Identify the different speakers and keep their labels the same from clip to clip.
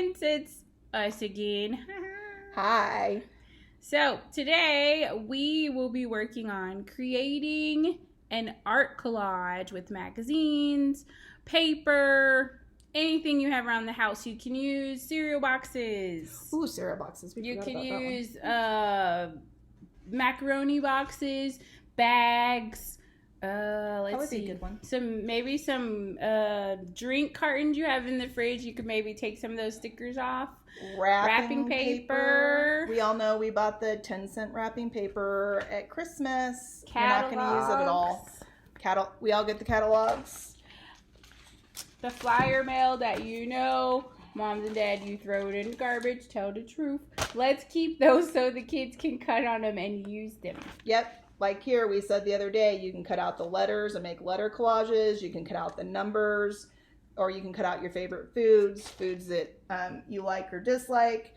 Speaker 1: friends, it's us again.
Speaker 2: Hi.
Speaker 1: So today we will be working on creating an art collage with magazines, paper, anything you have around the house. You can use cereal boxes.
Speaker 2: Ooh, cereal boxes.
Speaker 1: You can use macaroni boxes, bags. Let's see.
Speaker 2: Be a good one.
Speaker 1: Some drink cartons you have in the fridge. You could maybe take some of those stickers off.
Speaker 2: Wrapping paper. We all know we bought the 10-cent wrapping paper at Christmas.
Speaker 1: Catalogs.
Speaker 2: We're not going to use it at all. We all get the catalogs.
Speaker 1: The flyer mail that moms and dad, you throw it in the garbage. Tell the truth. Let's keep those so the kids can cut on them and use them.
Speaker 2: Yep. Like here, we said the other day, you can cut out the letters and make letter collages. You can cut out the numbers, or you can cut out your favorite foods that you like or dislike,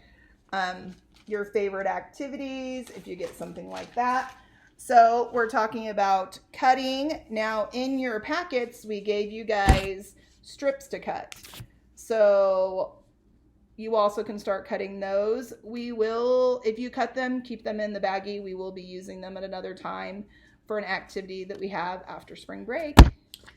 Speaker 2: your favorite activities, if you get something like that. So we're talking about cutting. Now, in your packets, we gave you guys strips to cut. So you also can start cutting those. We will, if you cut them, keep them in the baggie. We will be using them at another time for an activity that we have after spring break.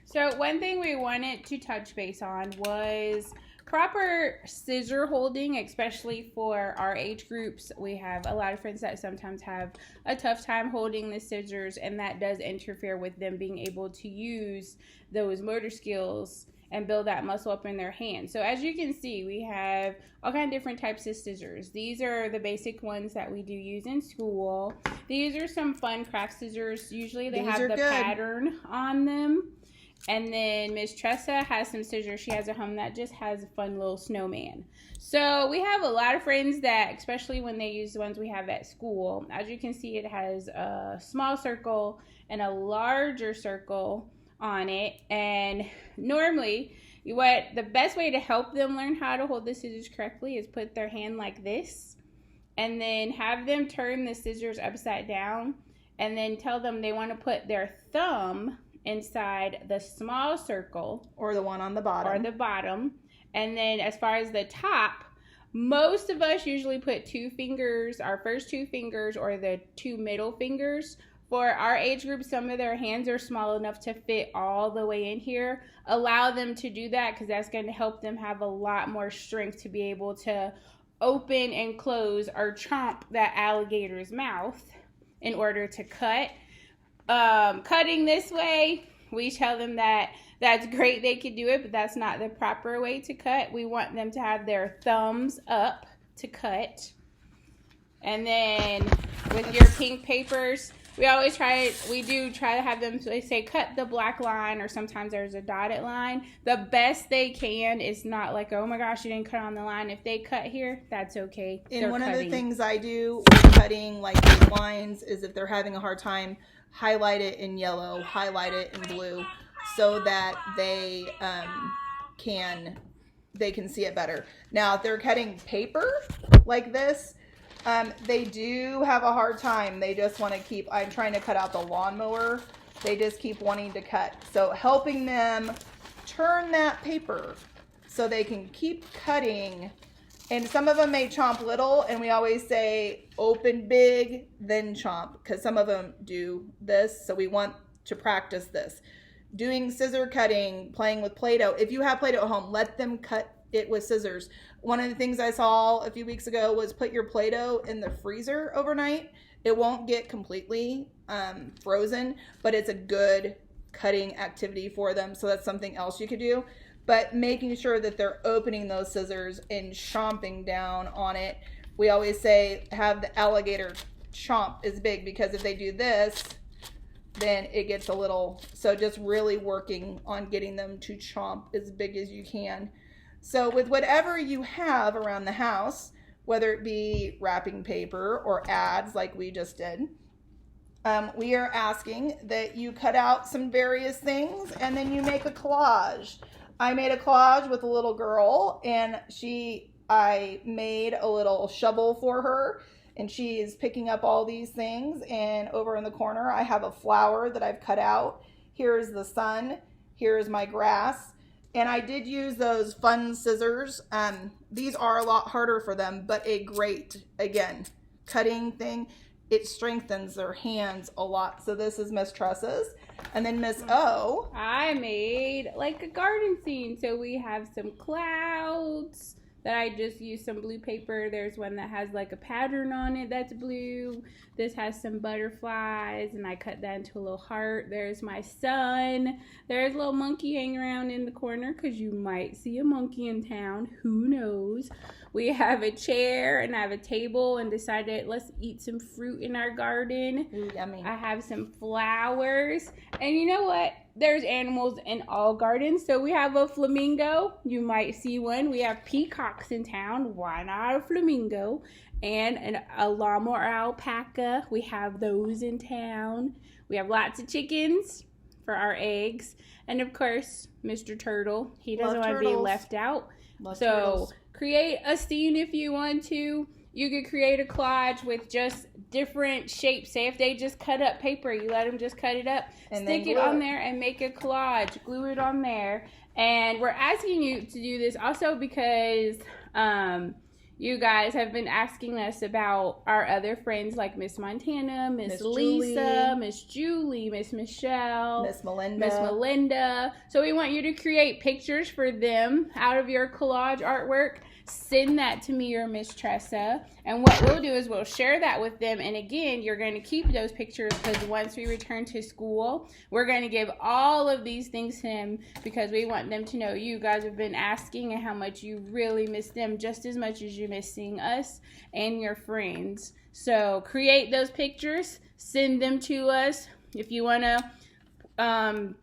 Speaker 1: So one thing we wanted to touch base on was proper scissor holding, especially for our age groups. We have a lot of friends that sometimes have a tough time holding the scissors, and that does interfere with them being able to use those motor skills and build that muscle up in their hand. So as you can see, we have all kinds of different types of scissors. These are the basic ones that we do use in school. These are some fun craft scissors. Usually they have the pattern on them. And then Miss Tressa has some scissors she has at home that just has a fun little snowman. So we have a lot of friends that, especially when they use the ones we have at school, as you can see, it has a small circle and a larger circle on it. And normally the best way to help them learn how to hold the scissors correctly is put their hand like this and then have them turn the scissors upside down and then tell them they want to put their thumb inside the small circle
Speaker 2: or the one on the bottom, and then as far as the top, most of us usually put our first two fingers or the two middle fingers. For our age group, some of their hands are small enough to fit all the way in here. Allow them to do that because that's going to help them have a lot more strength to be able to open and close or chomp that alligator's mouth in order to cut. Cutting this way, we tell them that that's great, they can do it, but that's not the proper way to cut. We want them to have their thumbs up to cut. And then with your pink papers, we do try to have them, so they say cut the black line, or sometimes there's a dotted line. The best they can is not like, oh my gosh, you didn't cut on the line. If they cut here, that's okay. And one of the things I do with cutting like these lines is if they're having a hard time, highlight it in yellow, highlight it in blue, so that they can see it better. Now, if they're cutting paper like this, they do have a hard time. They just want to keep, I'm trying to cut out the lawnmower. They just keep wanting to cut. So helping them turn that paper so they can keep cutting. And some of them may chomp little, and we always say open big, then chomp, because some of them do this. So we want to practice this. Doing scissor cutting, playing with Play-Doh. If you have Play-Doh at home, let them cut it with scissors. One of the things I saw a few weeks ago was put your Play-Doh in the freezer overnight. It won't get completely frozen, but it's a good cutting activity for them. So that's something else you could do. But making sure that they're opening those scissors and chomping down on it. We always say have the alligator chomp is big, because if they do this, then it gets a little, so just really working on getting them to chomp as big as you can. So with whatever you have around the house, whether it be wrapping paper or ads like we just did, we are asking that you cut out some various things and then you make a collage. I made a collage with a little girl, and I made a little shovel for her, and she is picking up all these things. And over in the corner, I have a flower that I've cut out. Here's the sun. Here's my grass.
Speaker 3: And I did use those fun scissors. These are a lot harder for them, but a great, again, cutting thing. It strengthens their hands a lot. So this is Miss Tressa's. And then Miss O.
Speaker 1: I made like a garden scene. So we have some clouds that I just used some blue paper. There's one that has like a pattern on it that's blue. This has some butterflies, and I cut that into a little heart. There's my son. There's a little monkey hanging around in the corner because you might see a monkey in town. Who knows? We have a chair, and I have a table, and decided let's eat some fruit in our garden.
Speaker 3: Ooh, yummy.
Speaker 1: I have some flowers. And you know what? There's animals in all gardens. So we have a flamingo. You might see one. We have peacocks in town. Why not a flamingo? And a llama or alpaca. We have those in town. We have lots of chickens for our eggs. And of course, Mr. Turtle. He doesn't want to be left out.
Speaker 3: Love
Speaker 1: so
Speaker 3: turtles.
Speaker 1: Create a scene if you want to. You could create a collage with just different shapes. Say if they just cut up paper, you let them just cut it up,
Speaker 3: and
Speaker 1: stick it on there and make a collage. Glue it on there. And we're asking you to do this also because you guys have been asking us about our other friends like Miss Montana, Miss Lisa, Miss Julie, Miss Michelle,
Speaker 3: Miss Melinda.
Speaker 1: So we want you to create pictures for them out of your collage artwork. Send that to me or Miss Tressa. And what we'll do is we'll share that with them. And again, you're going to keep those pictures because once we return to school, we're going to give all of these things to them because we want them to know you guys have been asking and how much you really miss them just as much as you miss seeing us and your friends. So create those pictures, send them to us. If you want to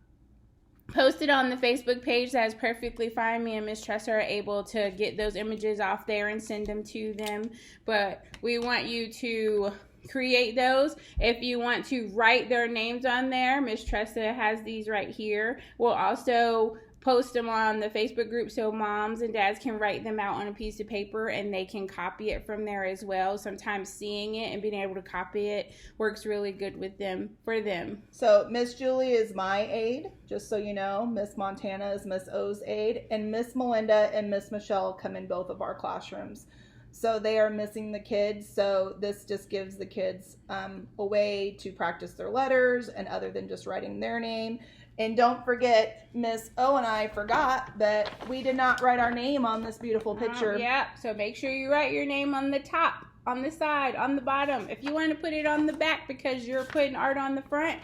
Speaker 1: post it on the Facebook page, that's perfectly fine. Me and Miss Tressa are able to get those images off there and send them to them. But we want you to create those. If you want to write their names on there, Miss Tressa has these right here. We'll also post them on the Facebook group so moms and dads can write them out on a piece of paper and they can copy it from there as well. Sometimes seeing it and being able to copy it works really good with them for them.
Speaker 3: So Miss Julie is my aide, just so you know. Miss Montana is Miss O's aide, and Miss Melinda and Miss Michelle come in both of our classrooms. So they are missing the kids, so this just gives the kids a way to practice their letters and other than just writing their name. And don't forget, Miss O and I forgot that we did not write our name on this beautiful picture.
Speaker 1: Yeah, so make sure you write your name on the top, on the side, on the bottom. If you want to put it on the back because you're putting art on the front,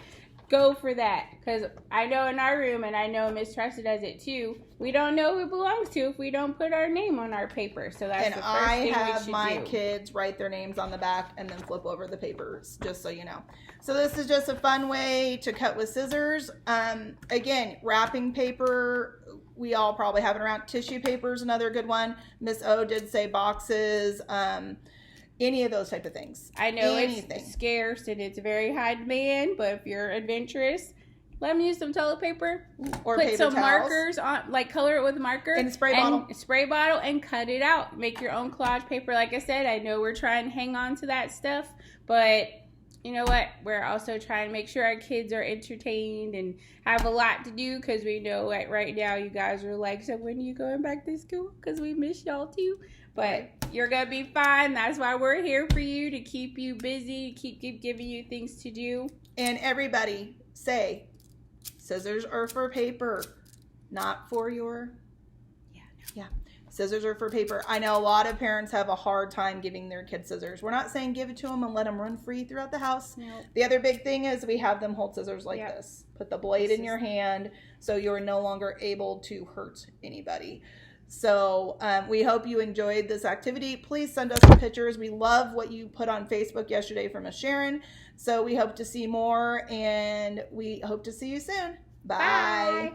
Speaker 1: go for that. Because I know in our room, and I know Miss Tressa does it too, we don't know who it belongs to if we don't put our name on our paper. So that's the first thing we should do. And I have
Speaker 3: my kids write their names on the back and then flip over the papers, just so you know. So this is just a fun way to cut with scissors. Again, wrapping paper, we all probably have it around. Tissue paper is another good one. Miss O did say boxes, any of those type of things.
Speaker 1: I know it's scarce and it's very high demand, but if you're adventurous, let them use some toilet paper
Speaker 3: or
Speaker 1: put
Speaker 3: paper
Speaker 1: some
Speaker 3: towels.
Speaker 1: Markers on, like color it with a marker
Speaker 3: and spray bottle
Speaker 1: and cut it out. Make your own collage paper. Like I said, I know we're trying to hang on to that stuff, but you know what? We're also trying to make sure our kids are entertained and have a lot to do because we know like right now you guys are like, so when are you going back to school? Because we miss y'all too. But you're going to be fine. That's why we're here for you, to keep you busy, keep giving you things to do.
Speaker 3: And everybody say, scissors are for paper, not for your... Yeah. Scissors are for paper. I know a lot of parents have a hard time giving their kids scissors. We're not saying give it to them and let them run free throughout the house.
Speaker 1: Nope.
Speaker 3: The other big thing is we have them hold scissors like this. Put the blade in your hand so you're no longer able to hurt anybody. So we hope you enjoyed this activity. Please send us some pictures. We love what you put on Facebook yesterday from Miss Sharon. So we hope to see more, and we hope to see you soon. Bye.